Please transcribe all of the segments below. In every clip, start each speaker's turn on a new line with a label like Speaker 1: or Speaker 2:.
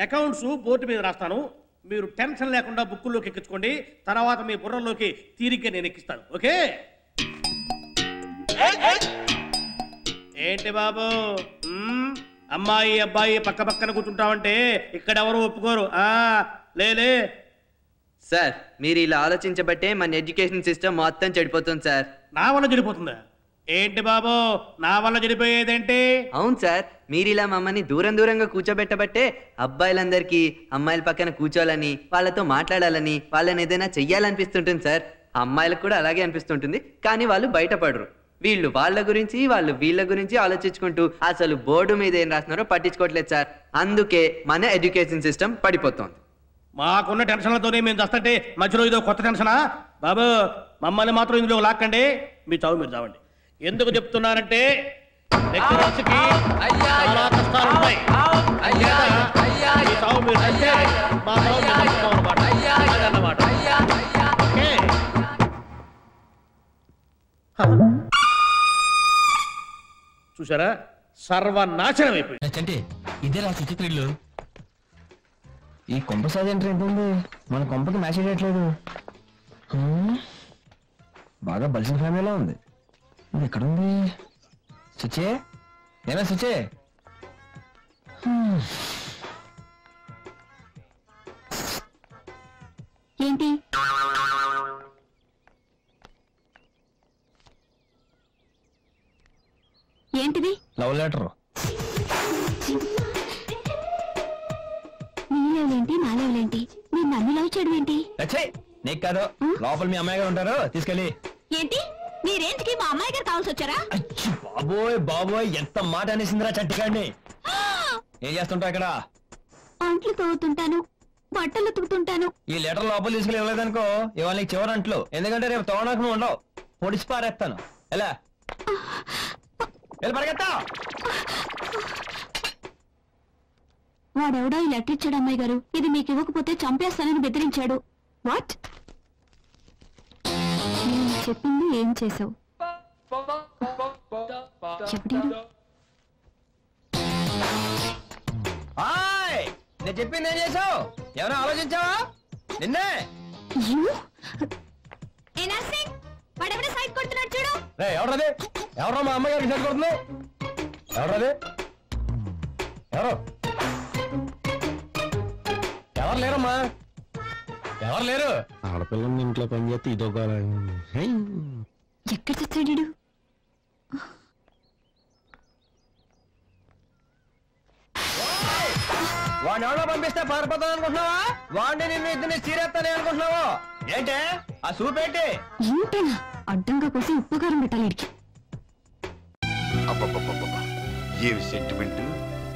Speaker 1: Accounts board మీద రాస్తాను, మీరు టెన్షన్ లేకుండా బుక్కుల్లోకి ఎక్కించుకోండి. తర్వాత మీ బుర్రలోకి తీరిగ్గా నేను ఎక్కిస్తాను. ఓకే? ఏంటి బాబు, అమ్మాయి అబ్బాయి పక్క పక్కన కూర్చుంటామంటే ఇక్కడ ఎవరు ఒప్పుకోరు. లేలే
Speaker 2: సార్, మీరు ఇలా ఆలోచించబట్టే మన ఎడ్యుకేషన్ సిస్టమ్ మొత్తం చెడిపోతుంది సార్.
Speaker 1: నా వల్ల చెడిపోతుందా? ఏంటి బాబు, నా వల్ల చెడిపోయేదేంటి?
Speaker 2: అవును సార్, మీరు ఇలా మమ్మల్ని దూరంగా కూర్చోబెట్టబట్టే అబ్బాయిలందరికీ అమ్మాయిల పక్కన కూర్చోాలని, వాళ్ళతో మాట్లాడాలని, వాళ్ళని ఏదైనా చెయ్యాలనిపిస్తుంటుంది సార్. అమ్మాయిలకు కూడా అలాగే అనిపిస్తుంటుంది, కానీ వాళ్ళు బయటపడరు. వీళ్ళు వాళ్ళ గురించి, వాళ్ళు వీళ్ళ గురించి ఆలోచించుకుంటూ అసలు బోర్డు మీద ఏం రాస్తున్నారో పట్టించుకోవట్లేదు సార్. అందుకే మన ఎడ్యుకేషన్ సిస్టమ్ పడిపోతుంది.
Speaker 1: మాకున్న టెన్షన్లతోనే మేము చేస్తుంటే మధ్యలో ఇదో కొత్త టెన్షనా? బాబు, మమ్మల్ని మాత్రం ఇందులో లాక్కండి, మీ చావు మీరు చావండి. ఎందుకు చెప్తున్నారంటే లెక్చరర్స్కి చాలా కష్టాలు ఉంటాయి. చూసారా, సర్వనాశనం అయిపోయింది.
Speaker 3: ఇదే రా చిత్రీళ్ళు. ఈ కొంప సాధంటే ఏంటండి, మన కొంపకి మ్యాచ్ చేయట్లేదు. బాగా బలిసిన ఫ్యామిలీలా ఉంది. ఇది ఎక్కడుంది? సుచే, ఏనా సుచే?
Speaker 4: ఏంటి ఏంటిది?
Speaker 3: Love letter.
Speaker 4: నీ లెవెలేంటి, నా లెవెలేంటి? మీరు నన్ను లవ్ చేయడం ఏంటి?
Speaker 3: నీకు కాదు, లోపల మీ అమ్మాయి గారు ఉంటారు, తీసుకెళ్ళి.
Speaker 4: ఏంటి, మీరేంటికి మా అమ్మాయి గారు కావాల్సి వచ్చారా?
Speaker 3: బాబోయ్ బాబోయ్, ఎంత మాట అనేసిందిరా చట్టికాడిని. ఏం చేస్తుంటావు ఇక్కడ?
Speaker 4: అంట్లు తోగుతుంటాను, బట్టలు ఉతుకుతుంటాను.
Speaker 3: ఈ లెటర్ లోపల తీసుకెళ్ళి ఇవ్వలేదనుకో, ఇవాళ నీకు చివరి అంట్లు. ఎందుకంటే రేపు తోవడానికి నువ్వు ఉండవు, పొడిచి పారేస్తాను. ఎలా పరిగెత్తా?
Speaker 4: వాడెవడో ఈ లెటర్ ఇచ్చాడు అమ్మాయి గారు. ఇది మీకు ఇవ్వకపోతే చంపేస్తానని బెదిరించాడు. వాట్? నేను చెప్పింది ఏం చేసావు?
Speaker 3: నేను చెప్పింది ఏం చేసావు? ఎవరైనా ఆలోచించావా? నిన్నే. ఎవరది? ఎవరో మా అమ్మాయి గారికి సైడ్ కొడుతున్నావు? ఎవరది? ఎవరు లేరమ్మా, ఎవరు లేరు. ఆడపిల్లని ఇంట్లో పని చేస్తే ఇదొక
Speaker 4: ఎక్కడ చచ్చాడు?
Speaker 3: వాడిని ఎవరో పంపిస్తే పారిపోతాను అనుకుంటున్నావా? వాడిని నిన్ను ఇద్దరిని చీరేస్తానే అనుకుంటున్నావు ఏంటే? ఆ సూప్ ఏంటి?
Speaker 4: ఏంటేనా అడ్డంగా కోసి ఉప్పుకారం పెట్టాలి.
Speaker 5: ఏమి సెంటిమెంట్.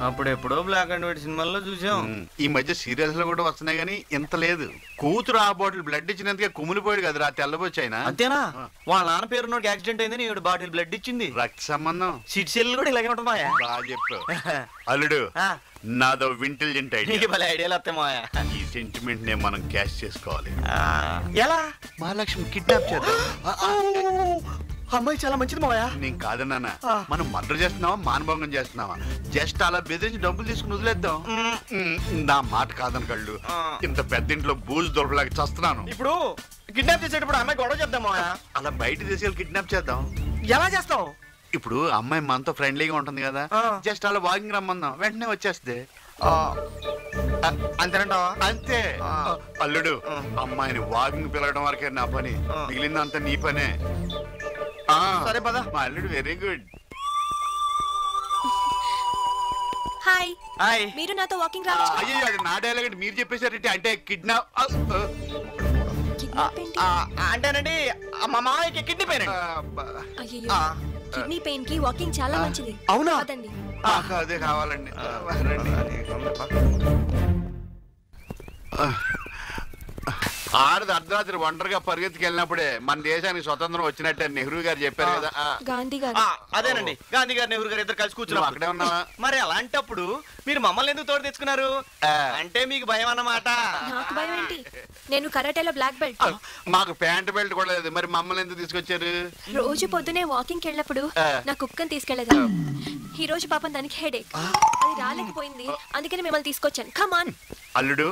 Speaker 6: అప్పుడెప్పుడో బ్లాక్ అండ్ వైట్ సినిమాల్లో చూసాం.
Speaker 5: ఈ మధ్య సీరియల్స్ లో కూడా వస్తున్నాయి కానీ ఇంత లేదు. కూతురు ఆ బాటిల్ బ్లడ్ ఇచ్చినందుకే కుమిలిపోయాడు కదరా తెల్లబొచ్చి ఆయన.
Speaker 6: అంతేనా? వాళ్ళ నాన్న పేరు నోటికి యాక్సిడెంట్ అయిందని ఈవిడ బాటిల్ బ్లడ్ ఇచ్చింది.
Speaker 5: రక్త సంబంధం.
Speaker 6: సిట్ సెల్ కూడా ఇలాగే ఉంటుందా?
Speaker 5: బాగా చెప్పావు అల్లుడు. నాదో ఇంటెలిజెంట్
Speaker 6: ఐడియాలు వస్తాయి.
Speaker 5: ఈ సెంటిమెంట్ నే మనం క్యాష్ చేసుకోవాలి.
Speaker 6: ఎలా?
Speaker 5: మహాలక్ష్మి కిడ్నాప్ చేద్దాం.
Speaker 6: అమ్మాయి చాలా మంచిది మావయ్య.
Speaker 5: నేను కాదన్నా, మనం మర్డర్ చేస్తున్నావా మానభంగం చేస్తున్నావా? జస్ట్ అలా బెదిరించి డబ్బులు తీసుకుని వదిలేద్దాం. నా మాట కాదని కళ్ళు, ఇంత పెద్ద ఇంట్లో బూజు దొరకలేక చస్తున్నాను.
Speaker 6: ఇప్పుడు కిడ్నాప్ చేసేటప్పుడు అమ్మాయి గొడవ చేద్దాం మావయ్య.
Speaker 5: అలా బయట తీసుకెళ్ళి కిడ్నాప్ చేద్దాం.
Speaker 6: ఎలా చేస్తావు?
Speaker 5: ఇప్పుడు అమ్మాయి మనతో ఫ్రెండ్లీగా ఉంటుంది కదా, జస్ట్ అలా వాకింగ్ రమ్మందాం, వెంటనే వచ్చేస్తే.
Speaker 6: అంతేనంటావా?
Speaker 5: అంతే. అల్లుడు, అమ్మాయిని వాకింగ్ పిలవడం వరకే నా పని, మిగిలిందంతా నీ పనే.
Speaker 6: సరే పద.
Speaker 5: మా అల్లుడు వెరీ గుడ్.
Speaker 7: హాయ్. హాయ్. మీరు నాతో వాకింగ్ రావచ్చు.
Speaker 5: అయ్యో, అది నా డైలాగ్ మీరు చెప్పేశారంటే. అంటే కిడ్నాప్
Speaker 6: అంటేనండి మా మామయ్యకి కిడ్నీ పెయిన్.
Speaker 7: అయ్యో, కిడ్నీ పెయిన్ కి వాకింగ్ చాలా మంచిది.
Speaker 6: అవునా?
Speaker 7: అదండి.
Speaker 5: అదే కావాలండి. ఆడది అర్ధరాత్రి ఒంటరిగా పరిగెత్తుకు వెళ్ళినప్పుడే మన దేశానికి స్వతంత్రం వచ్చినట్టే నెహ్రూ గారు చెప్పారు కదా.
Speaker 7: గాంధీ గారు
Speaker 6: అదేనండి, గాంధీ గారు నెహ్రూ గారు ఇద్దరు కలిసి కూర్చున్నాం
Speaker 5: అక్కడే ఉన్నావా?
Speaker 6: మరి అలాంటప్పుడు మీరు మమ్మల్ని ఎందుకు తోడు తెచ్చుకున్నారు? అంటే మీకు భయం అన్నమాట.
Speaker 7: నాకు భయం ఏంటి? నేను కరాటేలో బ్లాక్ బెల్ట్.
Speaker 5: మాకు ప్యాంట్ బెల్ట్ కూడా లేదు, మరి మమ్మల్ని ఎందుకు తీసుకొచ్చారు?
Speaker 7: రోజు పొద్దునే వాకింగ్ వెళ్ళినప్పుడు నా కుక్కని తీసుకెళ్లేదా. ఈ రోజు పాపం దానికి హెడేక్, అది రాలేకపోయింది, అందుకని మిమ్మల్ని తీసుకొచ్చాను. కమాన్
Speaker 5: అల్లుడు,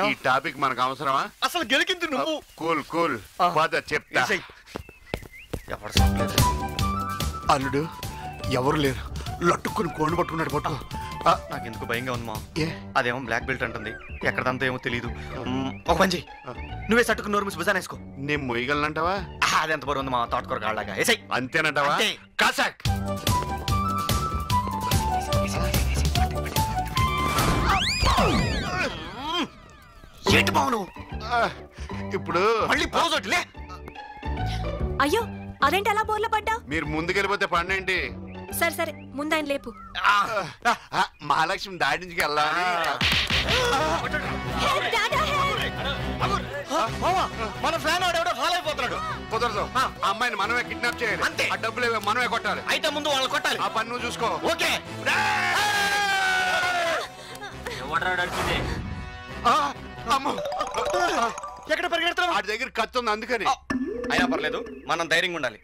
Speaker 5: ఈ టాపిక్ మనకు అవసరమా?
Speaker 6: అసలు గెలికింది నువ్వు.
Speaker 5: కూల్ కూల్ పద చెప్తా. అల్లుడు ఎవరు లేరు, లట్టుకుని కోండు పట్టుకున్నాడు. పట్టు.
Speaker 6: నాకు ఎందుకు భయంగా ఉంది మా. అదేమో బ్లాక్ బెల్ట్ అంటుంది, ఎక్కడంతా ఏమో తెలీదు. ఒక మంచి నువ్వే సట్టుకుని నోరు మూసి భుజాన వేసుకో.
Speaker 5: నేను మొయ్యగలనంటావా?
Speaker 6: అది ఎంత బరువు ఉంది మా, తోటకూర కాళ్ళగా.
Speaker 5: అంతేనంటావా? కాసాక్
Speaker 6: ఏంటి బావును
Speaker 5: ఇప్పుడు
Speaker 6: మళ్ళీ పోజొట్లే.
Speaker 7: అయ్యో అదేంటి అలా బోర్ల పడ్డా?
Speaker 5: మీరు ముందుకెళ్ళిపోతే పండేంటి?
Speaker 7: సరే సరే ముందు ఆయన లేపు.
Speaker 5: మహాలక్ష్మి దాటించుకు వెళ్ళాలి.
Speaker 6: మన ఫ్లాన్ ఎవడో ఫాలో అయిపోతున్నాడు.
Speaker 5: కుదరదు, ఆ అమ్మాయిని మనమే కిడ్నాప్ చేయాలి.
Speaker 6: అంతే.
Speaker 5: ఆ డబ్బులు మనమే కొట్టాలి.
Speaker 6: అయితే ముందు వాళ్ళు కొట్టాలి.
Speaker 5: ఆ పని నువ్వు చూసుకో.
Speaker 6: ఓకే. ఎక్కడ పరిగెడుతున్నావు?
Speaker 5: వాడి దగ్గర కత్తి ఉంది అందుకని.
Speaker 6: అయినా పర్లేదు, మనం ధైర్యంగా ఉండాలి.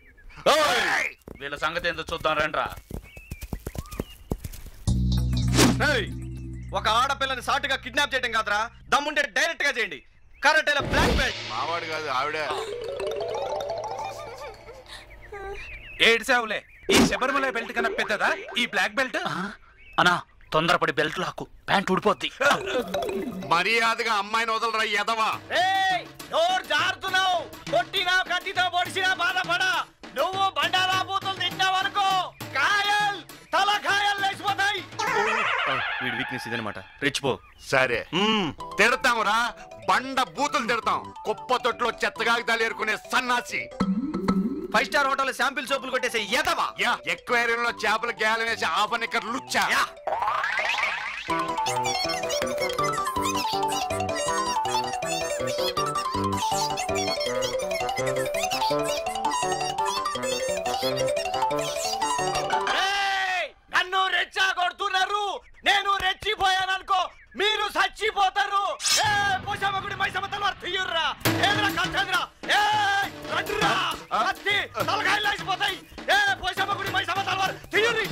Speaker 1: వీళ్ళ సంగతి ఏంటో చూద్దాం రండ్రా.
Speaker 6: ఒక ఆడపిల్లని సాటుగా కిడ్నాప్ చేయడం కాదురా, దమ్ముంటే డైరెక్ట్ గా చేయండి. కరాటేలో బ్లాక్ బెల్ట్.
Speaker 5: మావాడు కాదు ఆవిడ.
Speaker 8: ఏడ్సావులే, ఈ శబరిమల బెల్ట్ కన్నా పెద్దదా ఈ బ్లాక్ బెల్ట్?
Speaker 1: అన్నా తొందరపడి బెల్ట్ లాక్కు, ప్యాంట్ ఊడిపోద్ది.
Speaker 5: మర్యాదగా అమ్మాయిని వదలరా ఎదవా.
Speaker 6: జారుతున్నావు, కొట్టినా కత్తితో పొడిచినా బాధపడా. నువ్వు బండారా బూతులు తింటావు అనుకో, కాయల్ తల కాయలు లేచిపోతాయి. వీడి వీక్నెస్ ఇదనమాట, రెచ్చిపో.
Speaker 5: సరే తిడతాంరా, బండ బూతులు తిడతాం. కుప్ప తొట్లో చెత్తగా తలేరుకునే సన్నాసి.
Speaker 6: 5 స్టార్ హోటల్ శాంపిల్ సోపులు కొట్టేసే ఎదవా.
Speaker 5: ఎక్వేరియంలో చేపలు గేలనేసి ఆఫన్ ఇక్కడ లుచ్చా.
Speaker 6: నన్ను రెచ్చా కొడుతున్నారు, నేను రెచ్చిపోయాననుకో మీరు చచ్చిపోతారు. పోషామగుడి మైసమ్మ తలవారు తీయుర్రా. ఏదరా కత్తెదరా, కత్తి తలకాయలు లేచిపోతాయి. పోషామగుడి మైసమ్మ తలవారు తీయుర్రి.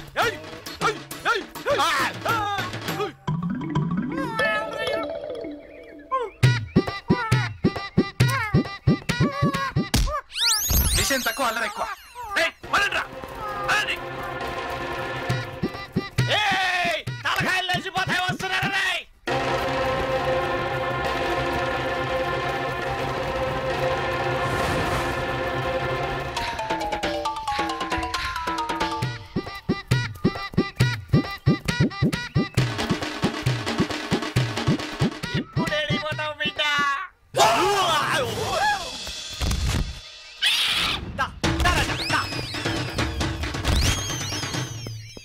Speaker 8: విషయం తక్కువ అల్లరి ఎక్కువ.
Speaker 6: తలకాయలు లేచిపోతాయి, వస్తున్నారా?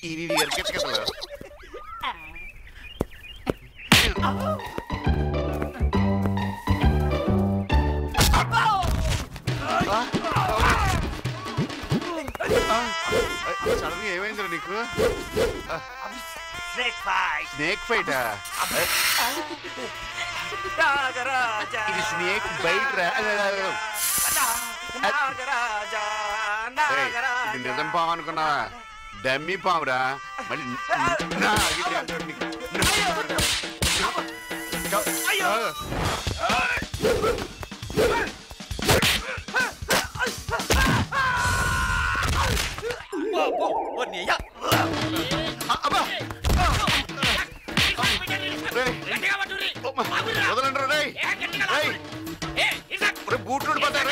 Speaker 5: ఇది ఎరికెచ్చు కదా. సడన్ గా ఏమైందిరా నీకు? Snake fight. ఇది స్నేక్ బైట్ రా. ఇది నిజం పాము అనుకున్నావా? డమ్మీ పామురా. మళ్ళీ వదలండి బూట్లు పడతారు.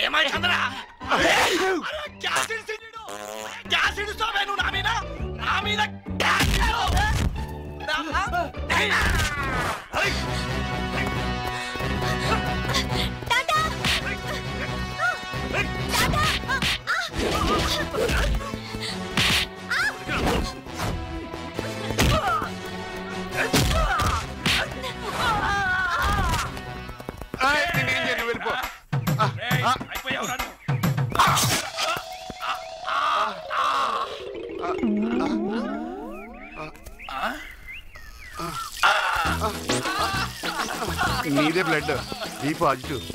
Speaker 6: ఏమైందిరా? గ్యాసిడ్ స్టవ్ నువ్వు నా మీద
Speaker 5: నీదే బ్లడ్ బి పాజిటివ్.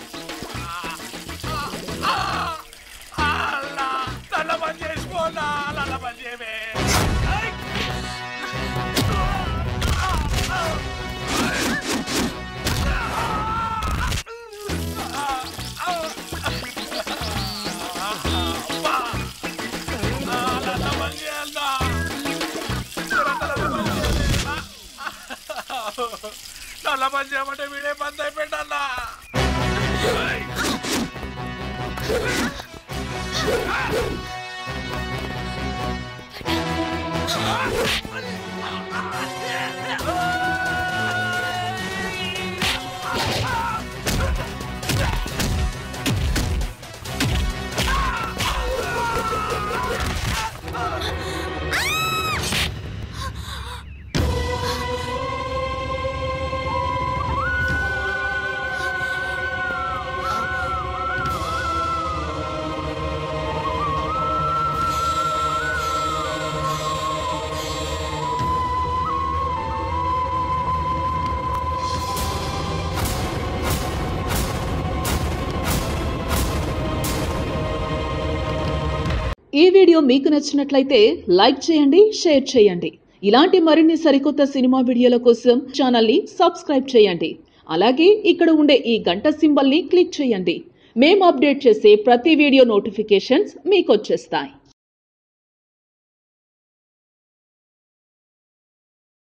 Speaker 8: నల్ల పని చేయమంటే వీడే బంద్ అయిపోయిందన్నా.
Speaker 9: ఈ వీడియో మీకు నచ్చినట్లయితే లైక్ చేయండి, షేర్ చేయండి. ఇలాంటి మరిన్ని సరికొత్త సినిమా వీడియోల కోసం ఛానల్ని సబ్స్క్రైబ్ చేయండి. అలాగే ఇక్కడ ఉండే ఈ గంట సింబల్ని క్లిక్ చేయండి. మేము అప్డేట్ చేసే ప్రతి వీడియో నోటిఫికేషన్స్ మీకు వచ్చేస్తాయి.